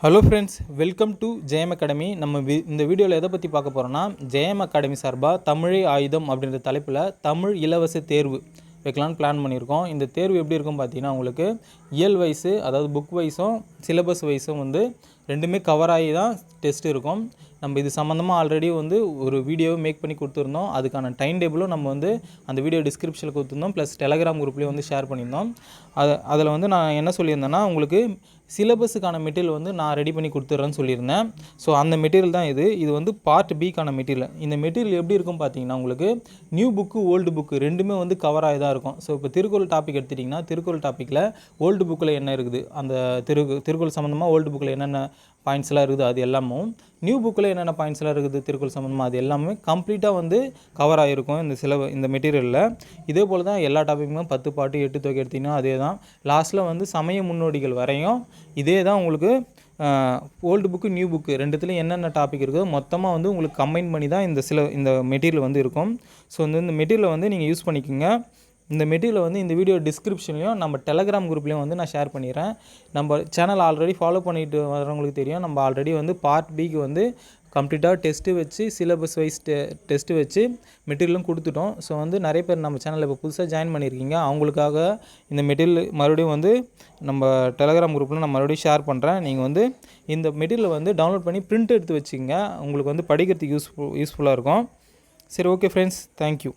Hello friends, welcome to Jayam academy. நம்ம இந்த வீடியோவில் எதை பற்றி பார்க்க போகிறோன்னா, ஜெயம் அகாடமி சார்பாக தமிழே ஆயுதம் அப்படின்ற தலைப்பில் தமிழ் இலவச தேர்வு வைக்கலான்னு பிளான் பண்ணியிருக்கோம். இந்த தேர்வு எப்படி இருக்கும் பார்த்தீங்கன்னா, உங்களுக்கு இயல் வைஸு, அதாவது புக் வைஸும் சிலபஸ் வைஸும் வந்து ரெண்டுமே கவர் ஆகி தான் டெஸ்ட் இருக்கும். நம்ம இது சம்மந்தமாக ஆல்ரெடி வந்து ஒரு வீடியோவை மேக் பண்ணி கொடுத்துருந்தோம். அதுக்கான டைம் டேபிளும் நம்ம வந்து அந்த வீடியோ டிஸ்கிரிப்ஷனில் கொடுத்துருந்தோம். ப்ளஸ் டெலகிராம் குரூப்லேயும் வந்து ஷேர் பண்ணியிருந்தோம். அதில் வந்து நான் என்ன சொல்லியிருந்தேன்னா, உங்களுக்கு சிலபஸுக்கான மெட்டீரியல் வந்து நான் ரெடி பண்ணி கொடுத்துட்றேன்னு சொல்லியிருந்தேன். ஸோ அந்த மெட்டீரியல் தான் இது வந்து பார்ட் பிக்கான மெட்டீரியல். இந்த மெட்டீரியல் எப்படி இருக்கும் பார்த்தீங்கன்னா, உங்களுக்கு நியூ புக்கு ஓல்டு புக்கு ரெண்டுமே வந்து கவர் ஆகி தான் இருக்கும். ஸோ இப்போ திருக்குறள் டாபிக் எடுத்துட்டிங்கன்னா, திருக்குறள் டாப்பிக்கில் ஓல்டு புக்கில் என்ன இருக்குது, அந்த திருக்குறள் சம்மந்தமாக ஓல்டு புக்கில் என்னென்ன பாயிண்ட்ஸ்லாம் இருக்குது அது எல்லாமும், நியூ புக்கில் என்னென்ன பாயிண்ட்ஸ்லாம் இருக்குது திருக்குறள் சம்மந்தமாக அது எல்லாமே கம்ப்ளீட்டாக வந்து கவர் ஆகிருக்கும் இந்த மெட்டீரியலில். இதே போல் தான் எல்லா டாப்பிக்குமே 10 பாட்டு 8 தொகை எடுத்திங்கன்னா அதே தான். லாஸ்ட்டில் வந்து சமய முன்னோடிகள் வரையும் இதே தான். உங்களுக்கு ஓல்டு புக்கு நியூ புக்கு ரெண்டுத்துலையும் என்னென்ன டாபிக் இருக்குதோ மொத்தமாக வந்து உங்களுக்கு கம்பைன் பண்ணி தான் இந்த மெட்டீரியல் வந்து இருக்கும். ஸோ இந்த மெட்டீரியலை வந்து நீங்கள் யூஸ் பண்ணிக்கோங்க. இந்த மெட்டீரியல் வந்து இந்த வீடியோ டிஸ்கிரிப்ஷன்லையும் நம்ம டெலகிராம் குரூப்லேயும் வந்து நான் ஷேர் பண்ணிடுறேன். நம்ம சேனல் ஆல்ரெடி ஃபாலோ பண்ணிட்டு வரவங்களுக்கு தெரியும், நம்ம ஆல்ரெடி வந்து பார்ட் பிக்கு வந்து கம்ப்ளீட்டாக டெஸ்ட்டு வச்சு சிலபஸ் வைஸ் டெஸ்ட்டு வச்சு மெட்டீரியலும் கொடுத்துட்டோம். ஸோ வந்து நிறைய பேர் நம்ம சேனலில் இப்போ புதுசாக ஜாயின் பண்ணியிருக்கீங்க. அவங்களுக்காக இந்த மெட்டீரியல் மறுபடியும் வந்து நம்ம டெலகிராம் குரூப்பில் நான் மறுபடியும் ஷேர் பண்ணுறேன். நீங்கள் வந்து இந்த மெட்டீரியலை வந்து டவுன்லோட் பண்ணி பிரிண்ட் எடுத்து வச்சுங்க. உங்களுக்கு வந்து படிக்கிறதுக்கு யூஸ்ஃபுல்லாக இருக்கும். சரி, ஓகே ஃப்ரெண்ட்ஸ், தேங்க்யூ.